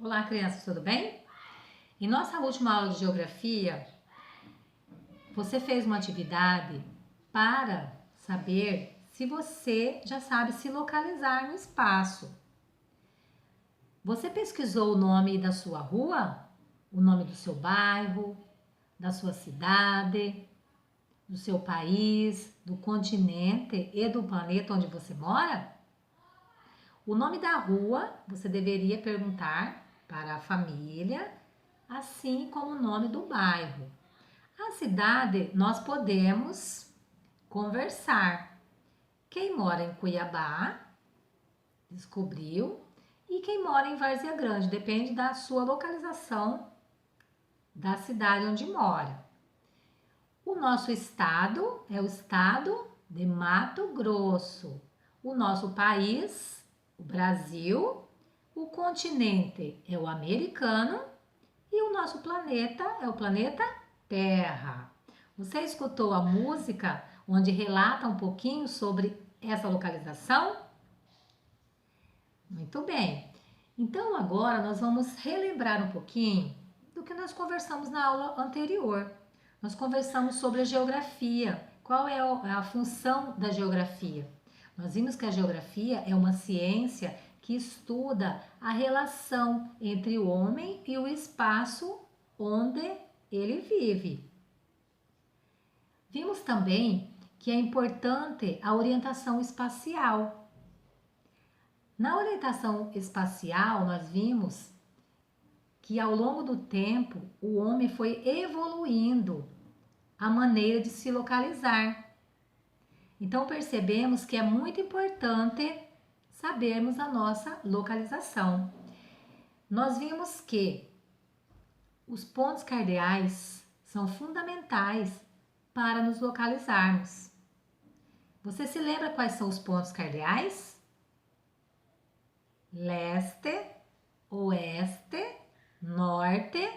Olá, crianças, tudo bem? Em nossa última aula de geografia, você fez uma atividade para saber se você já sabe se localizar no espaço. Você pesquisou o nome da sua rua, o nome do seu bairro, da sua cidade, do seu país, do continente e do planeta onde você mora? O nome da rua você deveria perguntar para a família, assim como o nome do bairro. A cidade nós podemos conversar. Quem mora em Cuiabá descobriu e quem mora em Várzea Grande, depende da sua localização da cidade onde mora. O nosso estado é o estado de Mato Grosso. O nosso país, o Brasil. O continente é o americano e o nosso planeta é o planeta Terra. Você escutou a música onde relata um pouquinho sobre essa localização? Muito bem. Então agora nós vamos relembrar um pouquinho do que nós conversamos na aula anterior. Nós conversamos sobre a geografia. Qual é a função da geografia? Nós vimos que a geografia é uma ciência que estuda a relação entre o homem e o espaço onde ele vive. Vimos também que é importante a orientação espacial. Na orientação espacial, nós vimos que ao longo do tempo o homem foi evoluindo a maneira de se localizar. Então percebemos que é muito importante sabermos a nossa localização. Nós vimos que os pontos cardeais são fundamentais para nos localizarmos. Você se lembra quais são os pontos cardeais? Leste, oeste, norte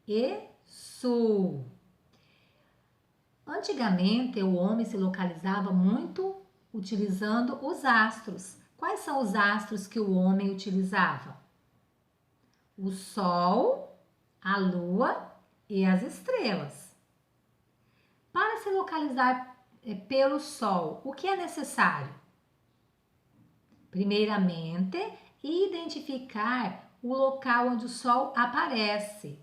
e sul. Antigamente, o homem se localizava muito utilizando os astros. Quais são os astros que o homem utilizava? O Sol, a Lua e as estrelas. Para se localizar pelo Sol, o que é necessário? Primeiramente, identificar o local onde o Sol aparece,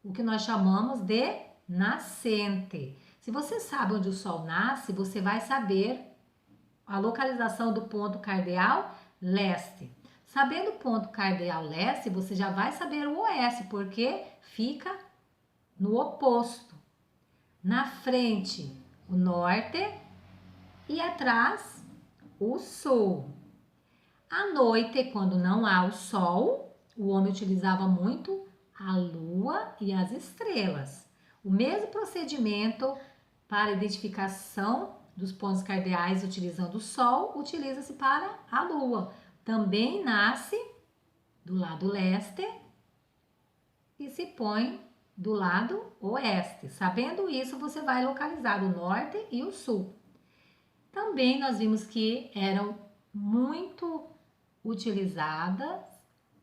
o que nós chamamos de nascente. Se você sabe onde o Sol nasce, você vai saber a localização do ponto cardeal leste. Sabendo o ponto cardeal leste, você já vai saber o oeste, porque fica no oposto. Na frente, o norte e atrás, o sul. À noite, quando não há o sol, o homem utilizava muito a lua e as estrelas. O mesmo procedimento para a identificação dos pontos cardeais utilizando o sol, utiliza-se para a lua. Também nasce do lado leste e se põe do lado oeste. Sabendo isso, você vai localizar o norte e o sul. Também nós vimos que eram muito utilizadas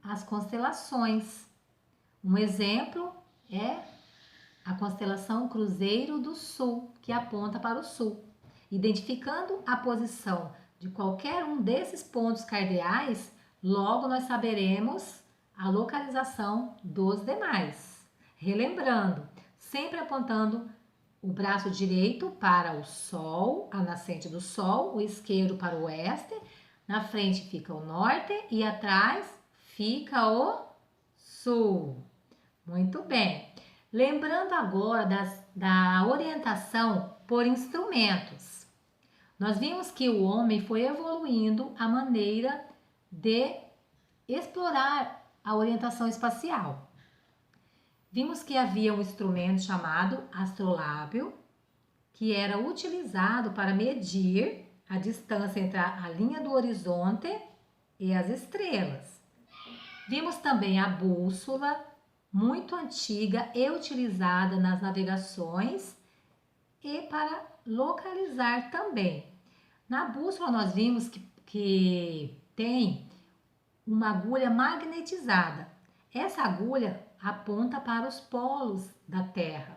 as constelações. Um exemplo é a constelação Cruzeiro do Sul, que aponta para o sul. Identificando a posição de qualquer um desses pontos cardeais, logo nós saberemos a localização dos demais. Relembrando, sempre apontando o braço direito para o sol, a nascente do sol, o esquerdo para o oeste, na frente fica o norte e atrás fica o sul. Muito bem. Lembrando agora da orientação por instrumentos. Nós vimos que o homem foi evoluindo a maneira de explorar a orientação espacial. Vimos que havia um instrumento chamado astrolábio, que era utilizado para medir a distância entre a linha do horizonte e as estrelas. Vimos também a bússola, muito antiga e utilizada nas navegações e para localizar também. Na bússola nós vimos que tem uma agulha magnetizada. Essa agulha aponta para os polos da Terra,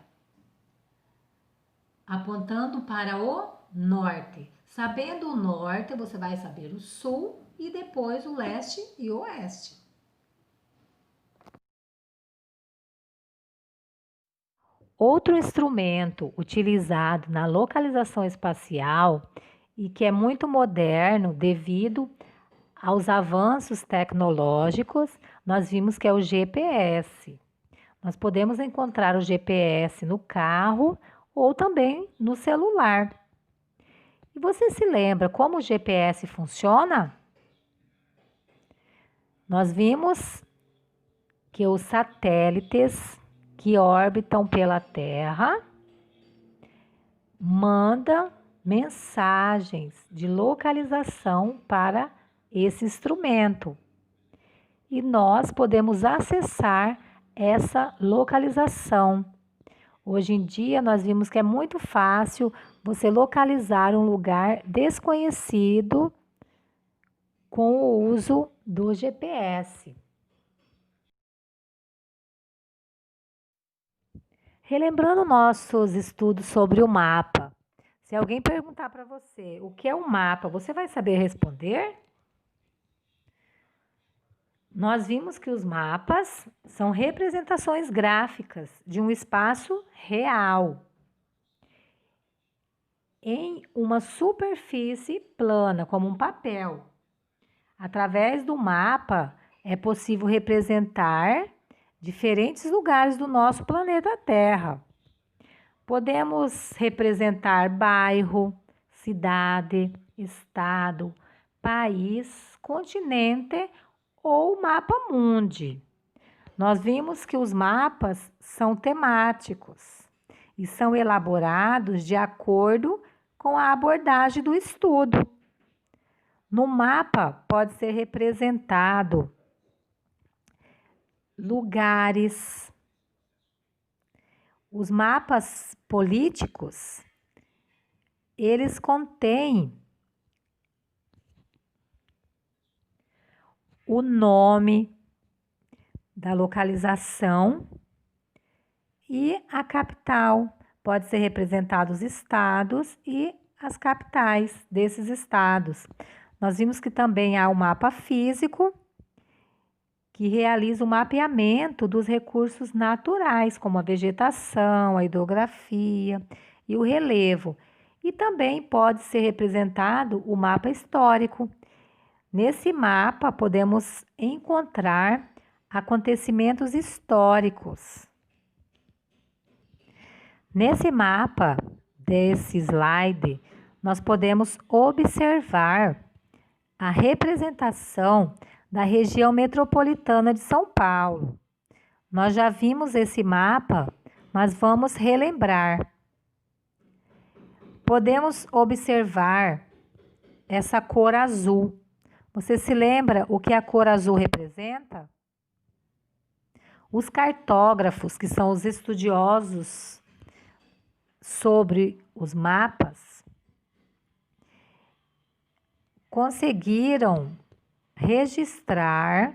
apontando para o norte. Sabendo o norte, você vai saber o sul e depois o leste e o oeste. Outro instrumento utilizado na localização espacial e que é muito moderno devido aos avanços tecnológicos, nós vimos que é o GPS. Nós podemos encontrar o GPS no carro ou também no celular. E você se lembra como o GPS funciona? Nós vimos que os satélites que orbitam pela Terra mandam mensagens de localização para esse instrumento. E nós podemos acessar essa localização. Hoje em dia, nós vimos que é muito fácil você localizar um lugar desconhecido com o uso do GPS. Relembrando nossos estudos sobre o mapa, se alguém perguntar para você o que é um mapa, você vai saber responder? Nós vimos que os mapas são representações gráficas de um espaço real em uma superfície plana, como um papel. Através do mapa é possível representar diferentes lugares do nosso planeta Terra. Podemos representar bairro, cidade, estado, país, continente ou mapa mundi. Nós vimos que os mapas são temáticos e são elaborados de acordo com a abordagem do estudo. No mapa pode ser representado lugares. Os mapas políticos, eles contêm o nome da localização e a capital. Pode ser representado os estados e as capitais desses estados. Nós vimos que também há o mapa físico, que realiza o mapeamento dos recursos naturais, como a vegetação, a hidrografia e o relevo. E também pode ser representado o mapa histórico. Nesse mapa podemos encontrar acontecimentos históricos. Nesse mapa desse slide, nós podemos observar a representação da região metropolitana de São Paulo. Nós já vimos esse mapa, mas vamos relembrar. Podemos observar essa cor azul. Você se lembra o que a cor azul representa? Os cartógrafos, que são os estudiosos sobre os mapas, conseguiram registrar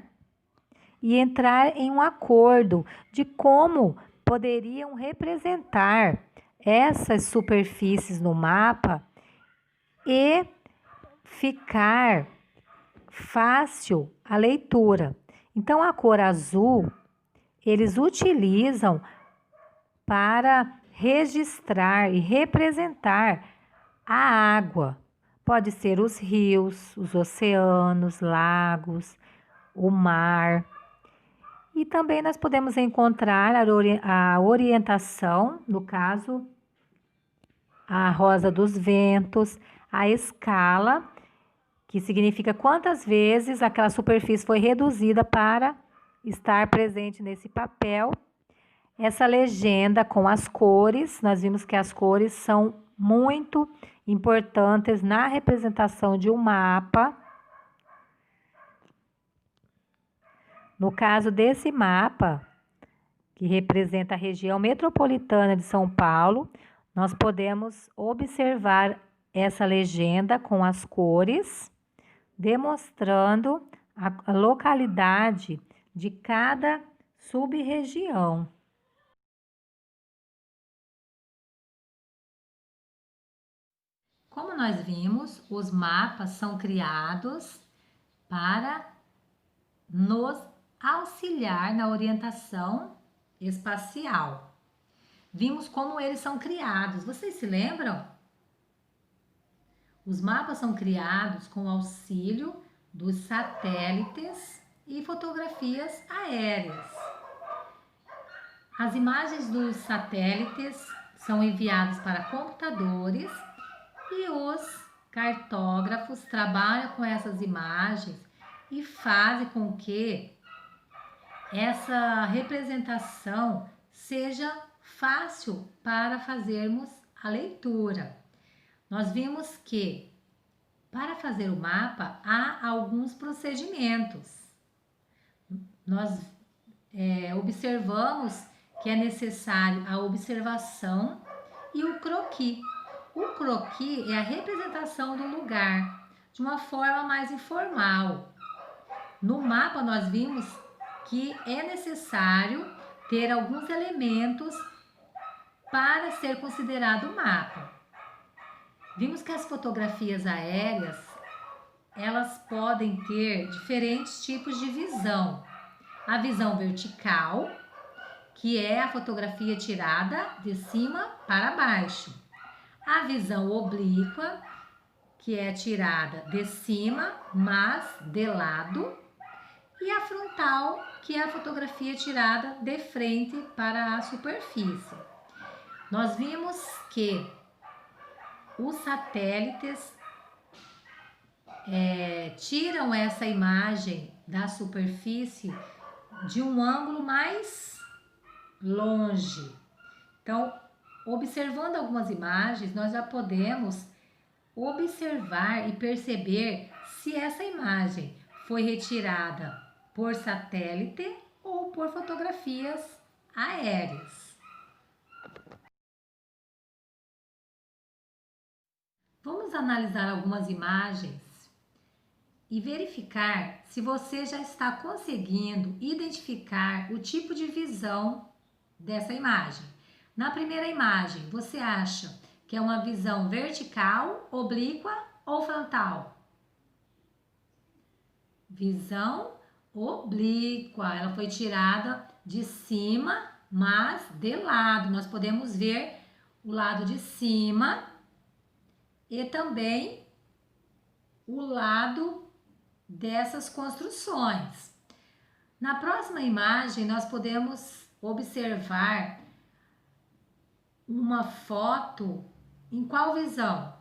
e entrar em um acordo de como poderiam representar essas superfícies no mapa e ficar fácil a leitura. Então, a cor azul eles utilizam para registrar e representar a água. Pode ser os rios, os oceanos, lagos, o mar. E também nós podemos encontrar a orientação, no caso, a rosa dos ventos, a escala, que significa quantas vezes aquela superfície foi reduzida para estar presente nesse papel. Essa legenda com as cores, nós vimos que as cores são muito importantes na representação de um mapa. No caso desse mapa, que representa a região metropolitana de São Paulo, nós podemos observar essa legenda com as cores, demonstrando a localidade de cada sub-região. Como nós vimos, os mapas são criados para nos auxiliar na orientação espacial. Vimos como eles são criados. Vocês se lembram? Os mapas são criados com o auxílio dos satélites e fotografias aéreas. As imagens dos satélites são enviadas para computadores e os cartógrafos trabalham com essas imagens e fazem com que essa representação seja fácil para fazermos a leitura. Nós vimos que para fazer o mapa há alguns procedimentos. Nós observamos que é necessário a observação e o croquis. O croquis é a representação do lugar de uma forma mais informal. No mapa nós vimos que é necessário ter alguns elementos para ser considerado mapa. Vimos que as fotografias aéreas, elas podem ter diferentes tipos de visão. A visão vertical, que é a fotografia tirada de cima para baixo. A visão oblíqua, que é tirada de cima, mas de lado. E a frontal, que é a fotografia tirada de frente para a superfície. Nós vimos que os satélites tiram essa imagem da superfície de um ângulo mais longe. Então, observando algumas imagens, nós já podemos observar e perceber se essa imagem foi retirada por satélite ou por fotografias aéreas. Vamos analisar algumas imagens e verificar se você já está conseguindo identificar o tipo de visão dessa imagem. Na primeira imagem, você acha que é uma visão vertical, oblíqua ou frontal? Visão oblíqua, ela foi tirada de cima, mas de lado. Nós podemos ver o lado de cima e também o lado dessas construções. Na próxima imagem, nós podemos observar uma foto em qual visão?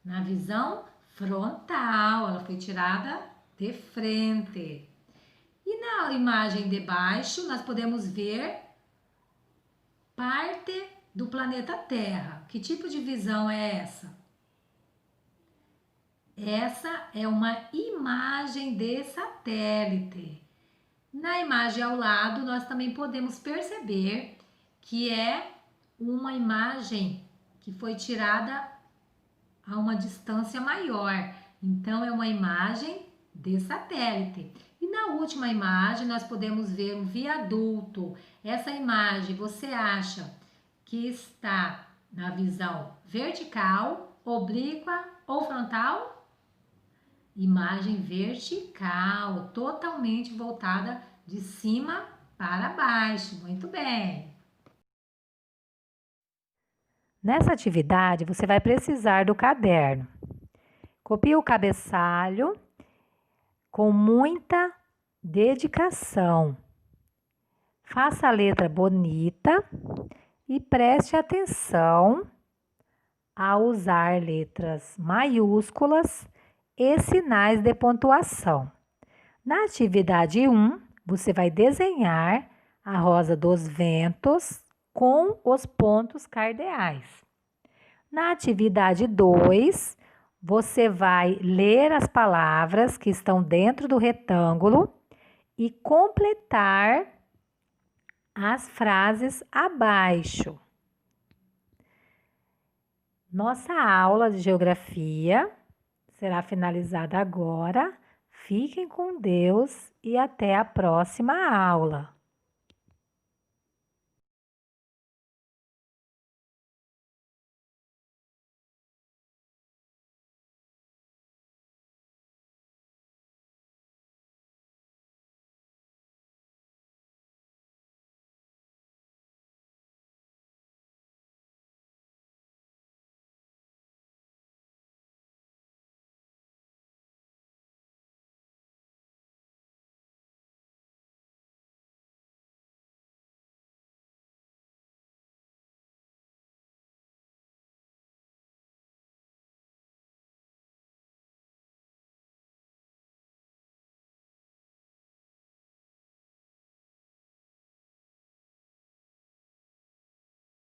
Na visão frontal, ela foi tirada de frente. E na imagem de baixo, nós podemos ver parte do planeta Terra. Que tipo de visão é essa? Essa é uma imagem de satélite. Na imagem ao lado, nós também podemos perceber que é uma imagem que foi tirada a uma distância maior. Então, é uma imagem de satélite. E na última imagem, nós podemos ver um viaduto. Essa imagem, você acha que está na visão vertical, oblíqua ou frontal? Imagem vertical, totalmente voltada de cima para baixo. Muito bem. Nessa atividade, você vai precisar do caderno. Copie o cabeçalho com muita dedicação. Faça a letra bonita e preste atenção a usar letras maiúsculas e sinais de pontuação. Na atividade 1, você vai desenhar a rosa dos ventos com os pontos cardeais. Na atividade 2, você vai ler as palavras que estão dentro do retângulo e completar as frases abaixo. Nossa aula de geografia será finalizada agora. Fiquem com Deus e até a próxima aula.